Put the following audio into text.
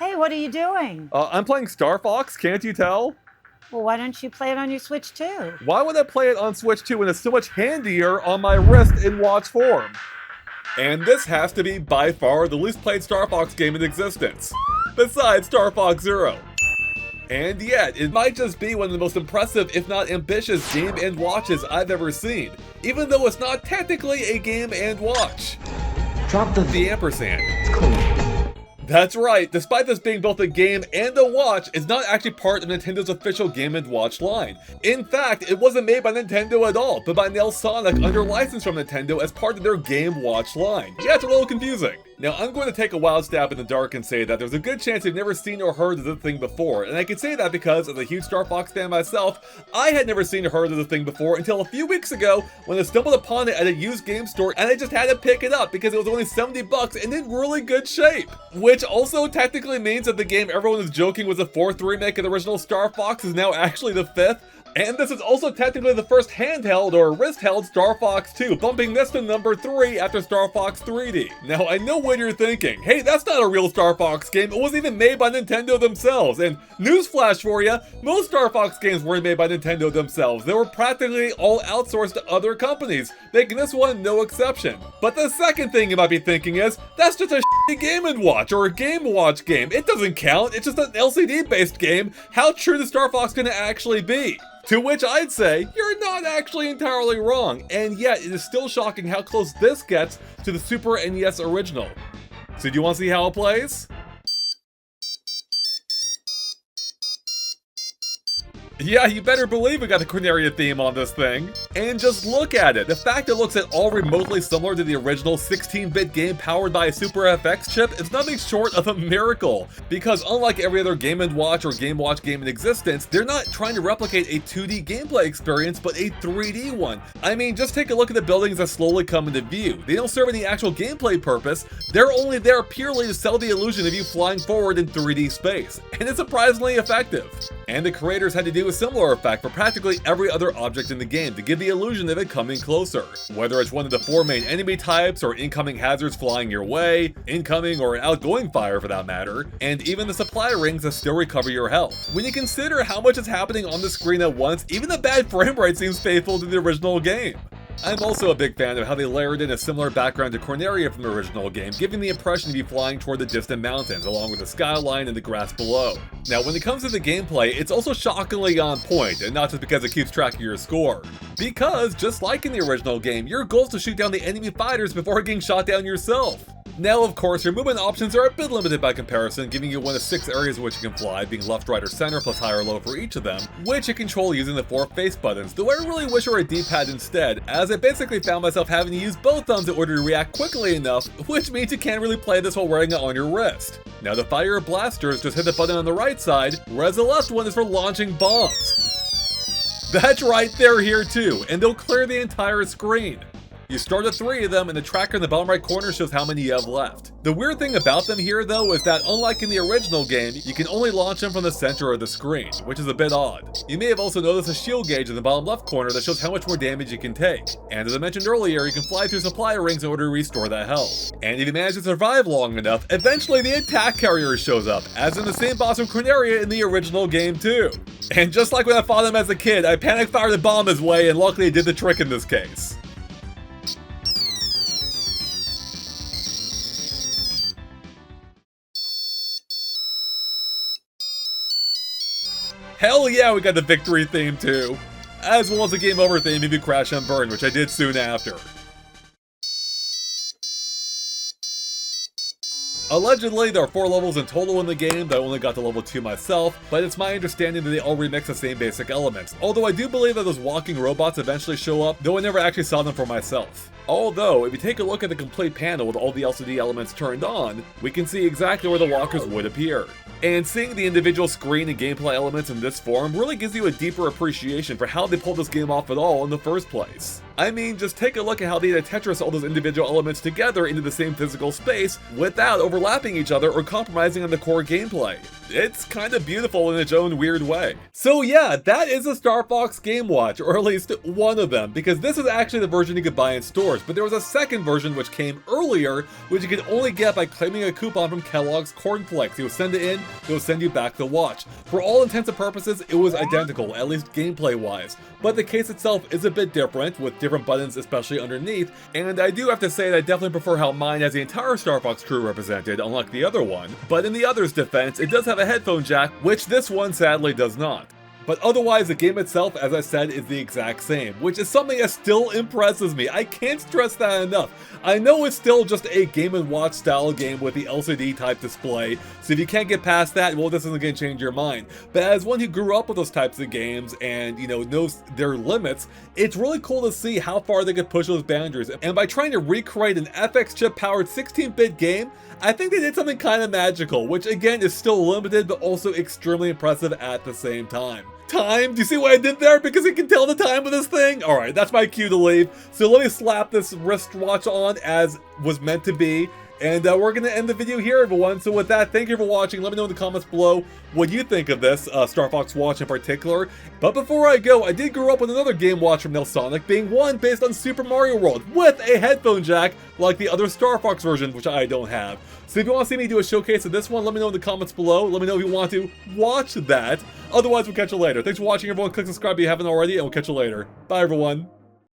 Hey, what are you doing? I'm playing Star Fox, can't you tell? Well, why don't you play it on your Switch too? Why would I play it on Switch 2 when it's so much handier on my wrist in watch form? And this has to be by far the least played Star Fox game in existence, besides Star Fox Zero. And yet, it might just be one of the most impressive, if not ambitious, game and watches I've ever seen, even though it's not technically a game and watch. Drop the ampersand. It's cool. That's right, despite this being both a game and a watch, it's not actually part of Nintendo's official Game & Watch line. In fact, it wasn't made by Nintendo at all, but by Nelsonic under license from Nintendo as part of their Game Watch line. Yeah, it's a little confusing. Now, I'm going to take a wild stab in the dark and say that there's a good chance you've never seen or heard of the thing before, and I can say that because, as a huge Star Fox fan myself, I had never seen or heard of the thing before until a few weeks ago when I stumbled upon it at a used game store and I just had to pick it up because it was only 70 bucks and in really good shape. Which also technically means that the game everyone was joking was the 4th remake of the original Star Fox is now actually the 5th. And this is also technically the first handheld or wrist-held Star Fox 2, bumping this to number 3 after Star Fox 3D. Now, I know what you're thinking. Hey, that's not a real Star Fox game. It wasn't even made by Nintendo themselves. And newsflash for you, most Star Fox games weren't made by Nintendo themselves. They were practically all outsourced to other companies, making this one no exception. But the second thing you might be thinking is, that's just a shitty Game & Watch or a Game Watch game. It doesn't count. It's just an LCD-based game. How true is Star Fox gonna actually be? To which I'd say, you're not actually entirely wrong, and yet it is still shocking how close this gets to the Super NES original. So do you want to see how it plays? Yeah, you better believe we got the Corneria theme on this thing. And just look at it. The fact it looks at all remotely similar to the original 16-bit game powered by a Super FX chip is nothing short of a miracle. Because unlike every other Game & Watch or Game Watch game in existence, they're not trying to replicate a 2D gameplay experience, but a 3D one. I mean, just take a look at the buildings that slowly come into view. They don't serve any actual gameplay purpose. They're only there purely to sell the illusion of you flying forward in 3D space. And it's surprisingly effective. And the creators had to do a similar effect for practically every other object in the game to give the illusion of it coming closer. Whether it's one of the 4 main enemy types, or incoming hazards flying your way, incoming or outgoing fire for that matter, and even the supply rings that still recover your health. When you consider how much is happening on the screen at once, even the bad frame rate seems faithful to the original game. I'm also a big fan of how they layered in a similar background to Corneria from the original game, giving the impression of you flying toward the distant mountains, along with the skyline and the grass below. Now, when it comes to the gameplay, it's also shockingly on point, and not just because it keeps track of your score. Because, just like in the original game, your goal is to shoot down the enemy fighters before getting shot down yourself. Now, of course, your movement options are a bit limited by comparison, giving you one of 6 areas in which you can fly, being left, right, or center, plus high or low for each of them, which you control using the 4 face buttons, though I really wish it were a D-pad instead, as I basically found myself having to use both thumbs in order to react quickly enough, which means you can't really play this while wearing it on your wrist. Now, to fire your blasters, just hit the button on the right side, whereas the left one is for launching bombs. That's right, they're here too, and they'll clear the entire screen. You start at 3 of them, and the tracker in the bottom right corner shows how many you have left. The weird thing about them here, though, is that unlike in the original game, you can only launch them from the center of the screen, which is a bit odd. You may have also noticed a shield gauge in the bottom left corner that shows how much more damage you can take. And as I mentioned earlier, you can fly through supply rings in order to restore that health. And if you manage to survive long enough, eventually the attack carrier shows up, as in the same boss from Corneria in the original game too. And just like when I fought him as a kid, I panic fired a bomb his way, and luckily it did the trick in this case. Hell yeah, we got the victory theme too, as well as the game over theme if you crash and burn, which I did soon after. Allegedly, there are 4 levels in total in the game, that I only got to level 2 myself, but it's my understanding that they all remix the same basic elements, although I do believe that those walking robots eventually show up, though I never actually saw them for myself. Although, if you take a look at the complete panel with all the LCD elements turned on, we can see exactly where the walkers would appear. And seeing the individual screen and gameplay elements in this form really gives you a deeper appreciation for how they pulled this game off at all in the first place. I mean, just take a look at how they had to Tetris all those individual elements together into the same physical space without overlapping each other or compromising on the core gameplay. It's kind of beautiful in its own weird way. So yeah, that is a Star Fox Game Watch, or at least one of them, because this is actually the version you could buy in stores, but there was a second version which came earlier, which you could only get by claiming a coupon from Kellogg's Cornflakes. You would send it in, they would send you back the watch. For all intents and purposes, it was identical, at least gameplay-wise, but the case itself is a bit different, with different buttons especially underneath, and I do have to say that I definitely prefer how mine has the entire Star Fox crew represented, unlike the other one, but in the other's defense, it does have a headphone jack, which this one sadly does not. But otherwise, the game itself, as I said, is the exact same, which is something that still impresses me. I can't stress that enough. I know it's still just a Game & Watch style game with the LCD type display, so if you can't get past that, well, this isn't going to change your mind. But as one who grew up with those types of games and, you know, knows their limits, it's really cool to see how far they could push those boundaries. And by trying to recreate an FX chip-powered 16-bit game, I think they did something kind of magical, which again is still limited, but also extremely impressive at the same time. Time? Do you see what I did there? Because it can tell the time with this thing? Alright, that's my cue to leave. So let me slap this wristwatch on as was meant to be. And we're going to end the video here, everyone. So with that, thank you for watching. Let me know in the comments below what you think of this Star Fox watch in particular. But before I go, I did grow up with another game watch from Nelsonic, being one based on Super Mario World, with a headphone jack, like the other Star Fox version, which I don't have. So if you want to see me do a showcase of this one, let me know in the comments below. Let me know if you want to watch that. Otherwise, we'll catch you later. Thanks for watching, everyone. Click subscribe if you haven't already, and we'll catch you later. Bye, everyone.